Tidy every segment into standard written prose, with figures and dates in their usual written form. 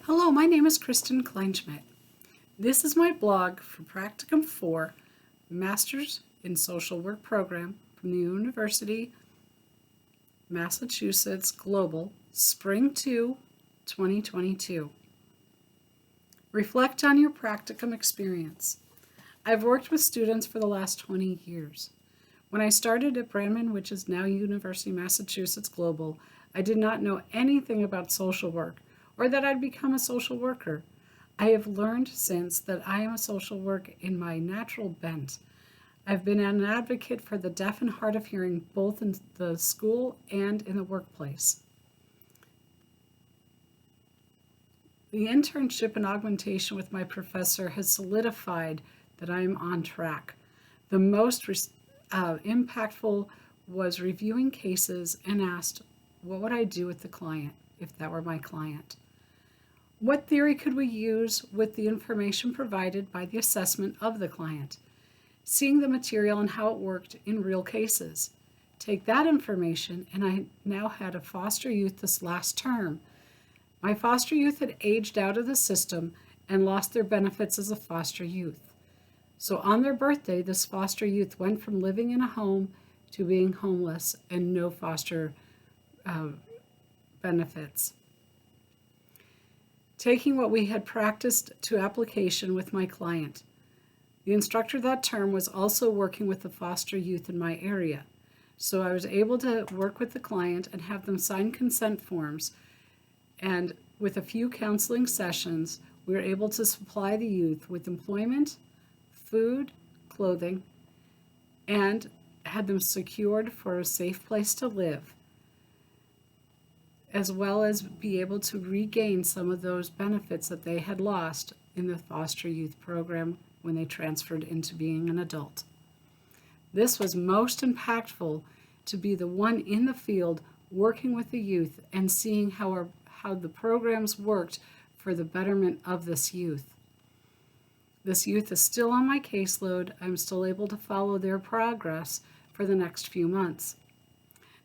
Hello, my name is Kristen Kleinschmidt. This is my blog for Practicum 4, Masters in Social Work program from the University Massachusetts Global, Spring 2, 2022. Reflect on your practicum experience. I've worked with students for the last 20 years. When I started at Brandman, which is now University Massachusetts Global, I did not know anything about social work or that I'd become a social worker. I have learned since that I am a social worker in my natural bent. I've been an advocate for the deaf and hard of hearing both in the school and in the workplace. The internship and augmentation with my professor has solidified that I am on track. The most impactful was reviewing cases and asked, what would I do with the client if that were my client? What theory could we use with the information provided by the assessment of the client? Seeing the material and how it worked in real cases. Take that information, and I now had a foster youth this last term. My foster youth had aged out of the system and lost their benefits as a foster youth. So on their birthday, this foster youth went from living in a home to being homeless and no foster benefits. Taking what we had practiced to application with my client. The instructor that term was also working with the foster youth in my area. So I was able to work with the client and have them sign consent forms. And with a few counseling sessions, we were able to supply the youth with employment, food, clothing, and had them secured for a safe place to live, as well as be able to regain some of those benefits that they had lost in the foster youth program when they transferred into being an adult. This was most impactful to be the one in the field working with the youth and seeing how the programs worked for the betterment of this youth. This youth is still on my caseload. I'm still able to follow their progress for the next few months.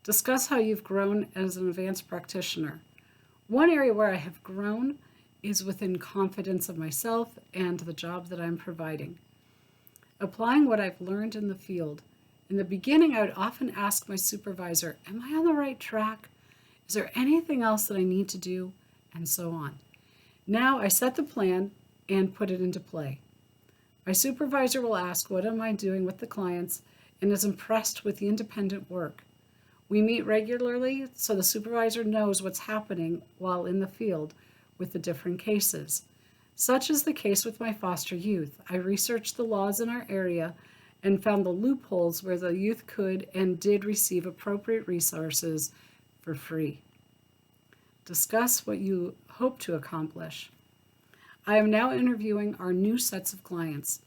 Discuss how you've grown as an advanced practitioner. One area where I have grown is within confidence of myself and the job that I'm providing. Applying what I've learned in the field. In the beginning, I would often ask my supervisor, am I on the right track? Is there anything else that I need to do? And so on. Now I set the plan and put it into play. My supervisor will ask, what am I doing with the clients, and is impressed with the independent work. We meet regularly so the supervisor knows what's happening while in the field with the different cases. Such is the case with my foster youth. I researched the laws in our area and found the loopholes where the youth could and did receive appropriate resources for free. Discuss what you hope to accomplish. I am now interviewing our new sets of clients.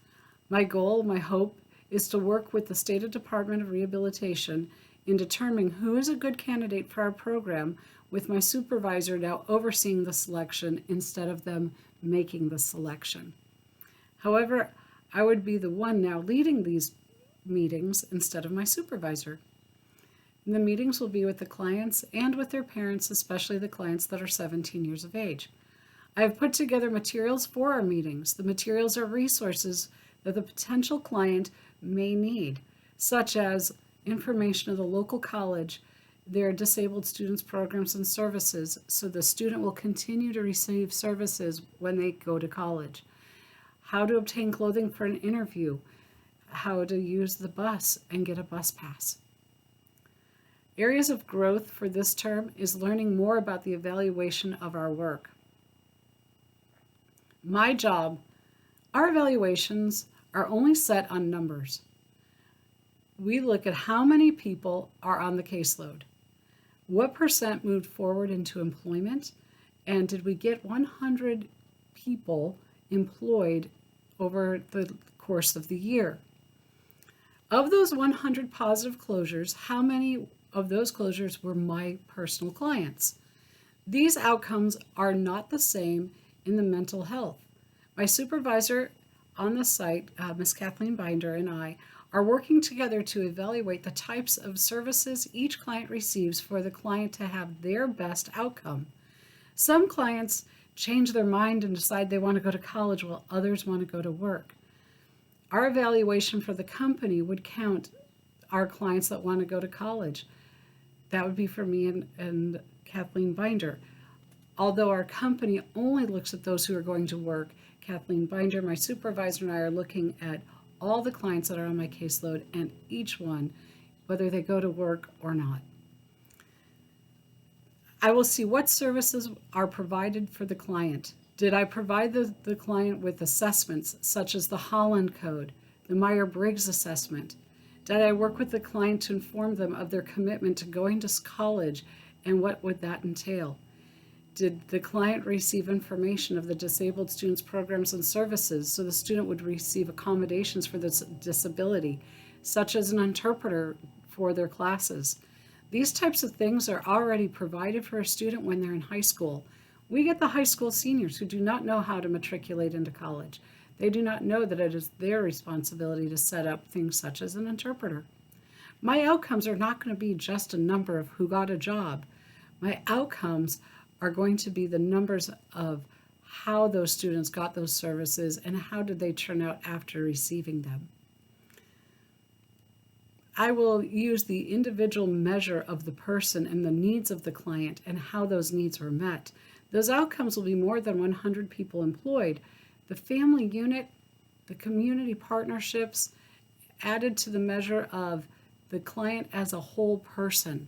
My goal, my hope, is to work with the State Department of Rehabilitation in determining who is a good candidate for our program, with my supervisor now overseeing the selection instead of them making the selection. However, I would be the one now leading these meetings instead of my supervisor. And the meetings will be with the clients and with their parents, especially the clients that are 17 years of age. I have put together materials for our meetings. The materials are resources that the potential client may need, such as information of the local college, their disabled students programs and services, so the student will continue to receive services when they go to college. How to obtain clothing for an interview, how to use the bus and get a bus pass. Areas of growth for this term is learning more about the evaluation of our work. My job, our evaluations are only set on numbers. We look at how many people are on the caseload. What percent moved forward into employment? And did we get 100 people employed over the course of the year? Of those 100 positive closures, how many of those closures were my personal clients? These outcomes are not the same in the mental health. My supervisor on the site, Ms. Kathleen Binder, and I are working together to evaluate the types of services each client receives for the client to have their best outcome. Some clients change their mind and decide they want to go to college while others want to go to work. Our evaluation for the company would count our clients that want to go to college. That would be for me and Kathleen Binder. Although our company only looks at those who are going to work, Kathleen Binder, my supervisor, and I are looking at all the clients that are on my caseload and each one, whether they go to work or not. I will see what services are provided for the client. Did I provide the client with assessments such as the Holland Code, the Myers-Briggs assessment? Did I work with the client to inform them of their commitment to going to college and what would that entail? Did the client receive information of the disabled students' programs and services so the student would receive accommodations for this disability, such as an interpreter for their classes? These types of things are already provided for a student when they're in high school. We get the high school seniors who do not know how to matriculate into college. They do not know that it is their responsibility to set up things such as an interpreter. My outcomes are not going to be just a number of who got a job. My outcomes are going to be the numbers of how those students got those services and how did they turn out after receiving them. I will use the individual measure of the person and the needs of the client and how those needs were met. Those outcomes will be more than 100 people employed. The family unit, the community partnerships, added to the measure of the client as a whole person.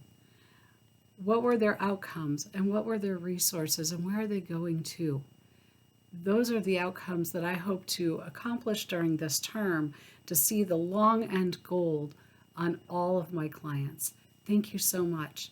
What were their outcomes and what were their resources and where are they going to? Those are the outcomes that I hope to accomplish during this term to see the long end goal on all of my clients. Thank you so much.